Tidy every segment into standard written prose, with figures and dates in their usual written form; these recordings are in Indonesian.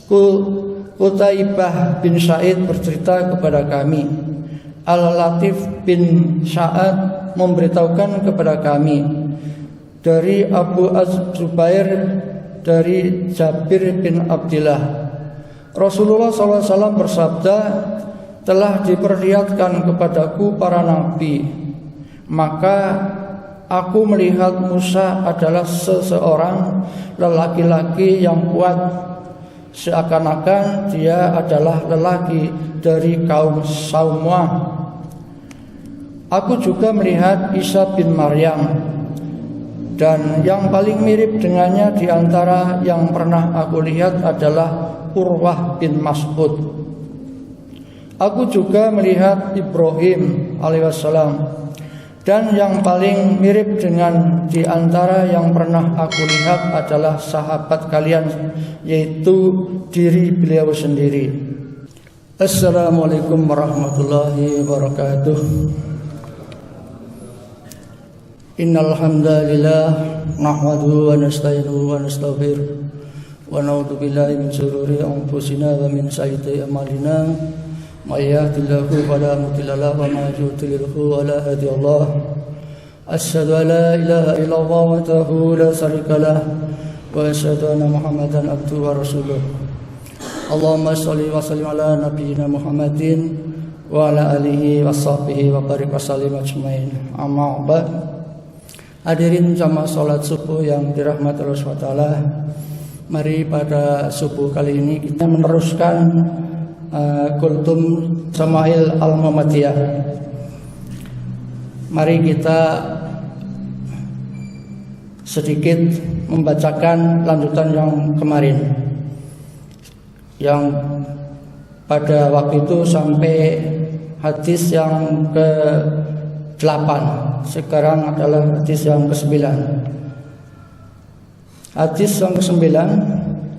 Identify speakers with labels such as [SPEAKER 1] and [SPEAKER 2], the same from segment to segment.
[SPEAKER 1] Qutaibah bin Sa'id bercerita kepada kami, Al-Latif bin Sa'ad memberitahukan kepada kami dari Abu Az-Zubair dari Jabir bin Abdillah, Rasulullah SAW bersabda, telah diperlihatkan kepadaku para nabi, maka aku melihat Musa adalah seseorang lelaki-laki yang kuat, seakan-akan dia adalah lelaki dari kaum Saumah. Aku juga melihat Isa bin Maryam, dan yang paling mirip dengannya di antara yang pernah aku lihat adalah Urwah bin Mas'ud. Aku juga melihat Ibrahim alaihissalam, dan yang paling mirip dengan di antara yang pernah aku lihat adalah sahabat kalian, yaitu diri beliau sendiri. Assalamualaikum warahmatullahi wabarakatuh. Innal hamdalillah nahmaduhu wa nasta'inuhu wa nastaghfiruh wa na'udzu billahi min shururi anfusina wa min sayyiati a'malina. May yahdihillahu fala mudilla lahu wa may yudlilhu fala hadiya lahu. Asyhadu an la ilaha illallah wahdahu la syarika lahu wa asyhadu anna Muhammadan abduhu wa rasuluh. Allahumma shalli wa sallim ala nabiyyina Muhammadin wa ala alihi washabbihi wa barik wa sallim ajmain. Amma ba'd. Hadirin jamaah salat subuh yang dirahmati Allah SWT, mari pada subuh kali ini kita meneruskan Kultum Syama'il Al-Muhammadiyah. Mari kita sedikit membacakan lanjutan yang kemarin, yang pada waktu itu sampai hadis yang ke-8. Sekarang adalah hadis yang ke-9. Hadis yang ke-9,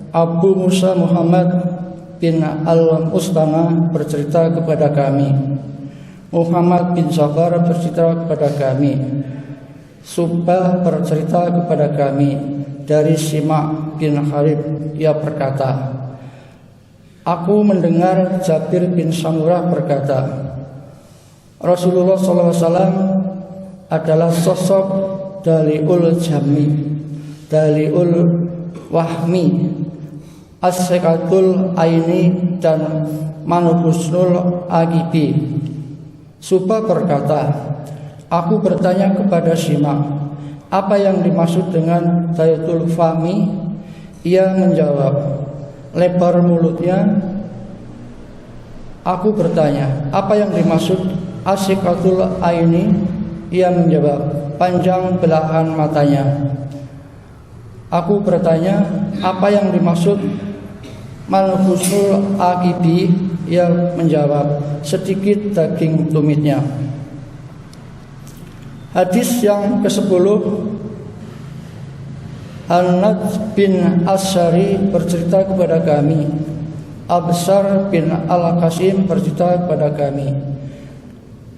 [SPEAKER 1] Abu Musa Muhammad bin Al-Mustana bercerita kepada kami, Muhammad bin Ja'far bercerita kepada kami, Subah bercerita kepada kami dari Simak bin Harib, ia berkata, aku mendengar Jabir bin Samurah berkata, Rasulullah SAW adalah sosok Daliul Jami, Daliul Wahmi, As-Sekatul Aini, dan Manhusnul Agibi. Subah berkata, aku bertanya kepada Simak, apa yang dimaksud dengan Dayatul Fahmi? Ia menjawab, lebar mulutnya. Aku bertanya, apa yang dimaksud As-Sekatul Aini? Ia menjawab, panjang belahan matanya. Aku bertanya, apa yang dimaksud Manhusnul Agibi? Ia menjawab, sedikit daging tumitnya. Hadis yang ke-10, Hanad bin Asyari bercerita kepada kami, Absar bin Al-Qasim bercerita kepada kami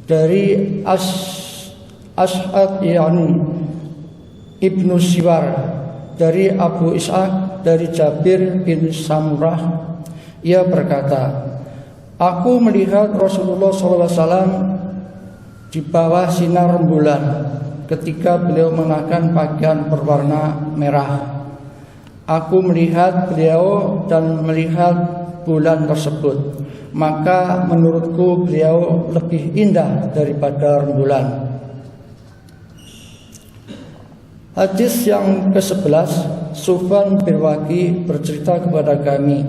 [SPEAKER 1] dari Ash'ad yani Ibnu Siwar dari Abu Ishaq dari Jabir bin Samurah, ia berkata, aku melihat Rasulullah SAW di bawah sinar rembulan ketika beliau mengenakan pakaian berwarna merah. Aku melihat beliau dan melihat bulan tersebut, maka menurutku beliau lebih indah daripada rembulan. Hadis yang ke-11, Sufyan bin Waqi bercerita kepada kami,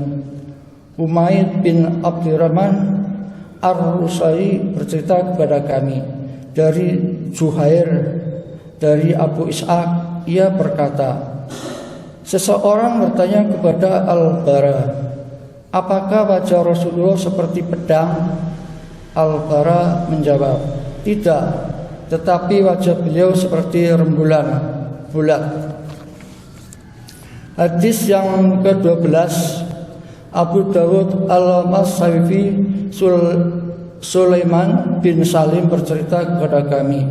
[SPEAKER 1] Umayyad bin Abdurrahman Ar-Rusai bercerita kepada kami dari Zuhair dari Abu Ishaq, ia berkata, seseorang bertanya kepada Al-Bara, apakah wajah Rasulullah seperti pedang? Al-Bara menjawab, tidak, tetapi wajah beliau seperti rembulan bulat. Hadis yang ke-12, Abu Dawud Al-Masawifi Sulaiman bin Salim bercerita kepada kami,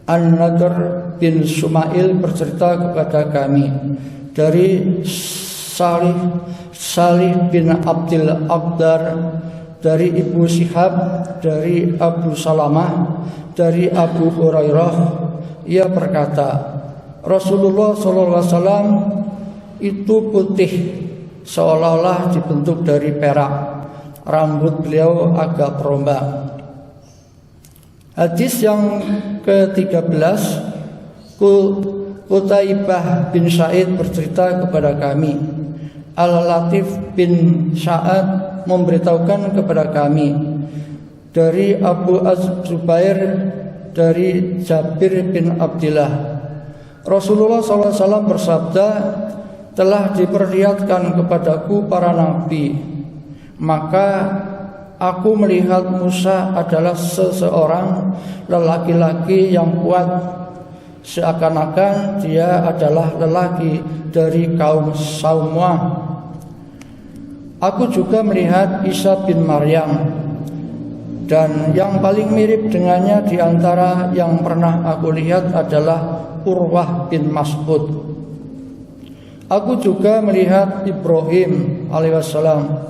[SPEAKER 1] An-Nadr bin Sumail bercerita kepada kami dari Salih bin Abdil Aqdar, dari Ibu Syihab, dari Abu Salamah, dari Abu Hurairah, ia berkata, Rasulullah SAW itu putih seolah-olah dibentuk dari perak, rambut beliau agak berombak. Hadis yang ke-13, Qutaibah bin Sa'id bercerita kepada kami, Al-Latif bin Sa'ad memberitahukan kepada kami dari Abu Az-Zubair, dari Jabir bin Abdillah, Rasulullah SAW bersabda, telah diperlihatkan kepadaku para nabi, maka aku melihat Musa adalah seseorang lelaki-laki yang kuat, seakan-akan dia adalah lelaki dari kaum Saumah. Aku juga melihat Isa bin Maryam, dan yang paling mirip dengannya di antara yang pernah aku lihat adalah Urwah bin Mas'ud. Aku juga melihat Ibrahim alaihissalam,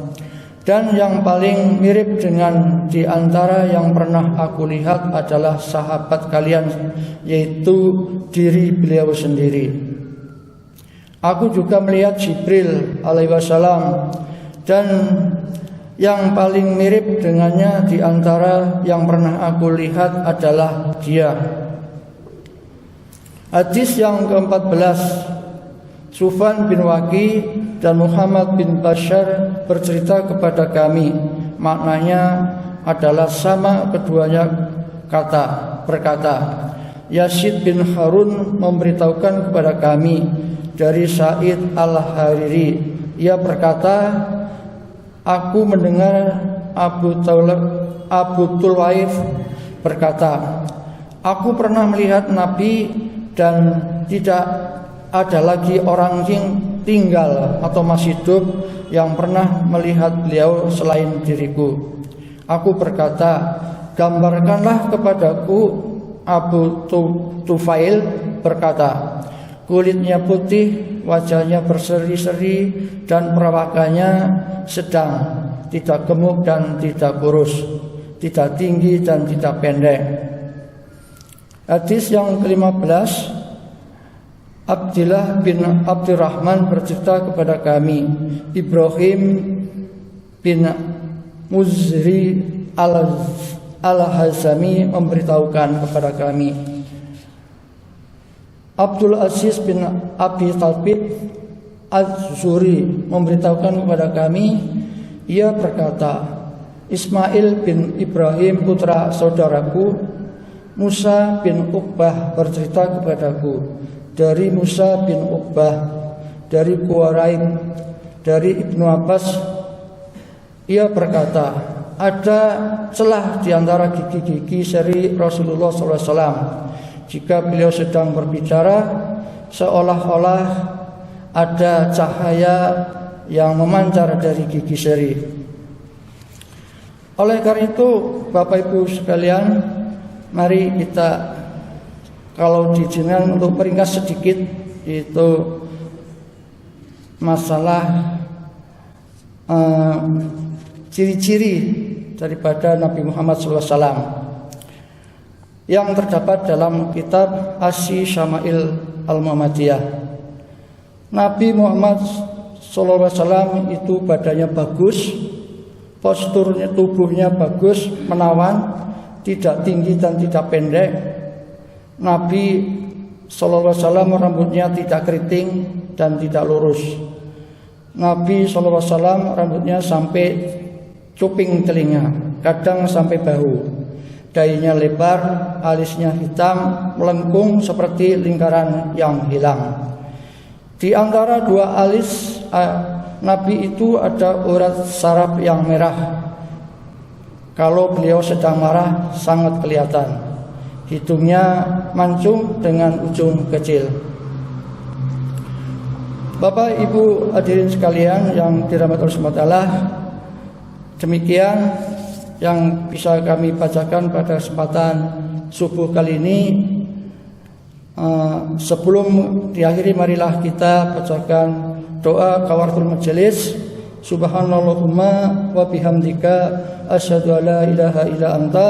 [SPEAKER 1] dan yang paling mirip dengan di antara yang pernah aku lihat adalah sahabat kalian, yaitu diri beliau sendiri. Aku juga melihat Jibril alaihissalam, dan yang paling mirip dengannya di antara yang pernah aku lihat adalah dia. Hadis yang ke-14, Sufyan bin Waqi dan Muhammad bin Bashar bercerita kepada kami, maknanya adalah sama keduanya berkata, Yazid bin Harun memberitahukan kepada kami dari Sa'id al-Hariri, ia berkata, aku mendengar Abu Tulwaif berkata, aku pernah melihat Nabi dan tidak ada lagi orang yang tinggal atau masih hidup yang pernah melihat beliau selain diriku. Aku berkata, gambarkanlah kepadaku. Abu Tufail berkata, kulitnya putih, wajahnya berseri-seri, dan perawakannya sedang, tidak gemuk dan tidak kurus, tidak tinggi dan tidak pendek. Hadis yang ke-15, Abdillah bin Abdurrahman bercerita kepada kami, Ibrahim bin Muzri al-Hazami memberitahukan kepada kami, Abdul Aziz bin Abi Talib Az-Zuri memberitahukan kepada kami, ia berkata, Ismail bin Ibrahim putra saudaraku Musa bin Uqbah bercerita kepadaku dari Musa bin Uqbah, dari Quraim, dari Ibnu Abbas, ia berkata, ada celah di antara gigi-gigi seri Rasulullah SAW. Jika beliau sedang berbicara, seolah-olah ada cahaya yang memancar dari gigi seri. Oleh karena itu, Bapak Ibu sekalian, mari kita, kalau diizinkan untuk meringkas sedikit, itu masalah ciri-ciri daripada Nabi Muhammad SAW yang terdapat dalam kitab Asy Syama'il Al-Muhammadiyah. Nabi Muhammad SAW itu badannya bagus, posturnya tubuhnya bagus, menawan, tidak tinggi dan tidak pendek. Nabi SAW rambutnya tidak keriting dan tidak lurus. Nabi SAW rambutnya sampai cuping telinga, kadang sampai bahu. Dahinya lebar, alisnya hitam, melengkung seperti lingkaran yang hilang. Di antara dua alis Nabi itu ada urat saraf yang merah. Kalau beliau sedang marah sangat kelihatan. Hidungnya mancung dengan ujung kecil. Bapak Ibu hadirin sekalian yang dirahmati Allah SWT, demikian yang bisa kami bacakan pada kesempatan subuh kali ini. Sebelum diakhiri, marilah kita bacakan doa kafaratul majelis. Subhanallahumma wa bihamdika asyhadu an la ilaha illa anta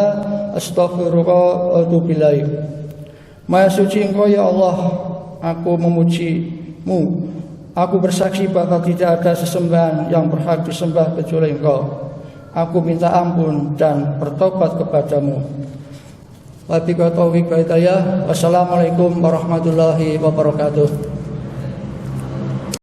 [SPEAKER 1] astaghfiruka wa atubu ilaik. Maha suci Engkau ya Allah, aku memuji-Mu. Aku bersaksi bahwa tidak ada sesembahan yang berhak disembah kecuali Engkau. Aku minta ampun dan bertobat kepadamu. Wabillahi taufiq wal hidayah. Wassalamualaikum warahmatullahi wabarakatuh.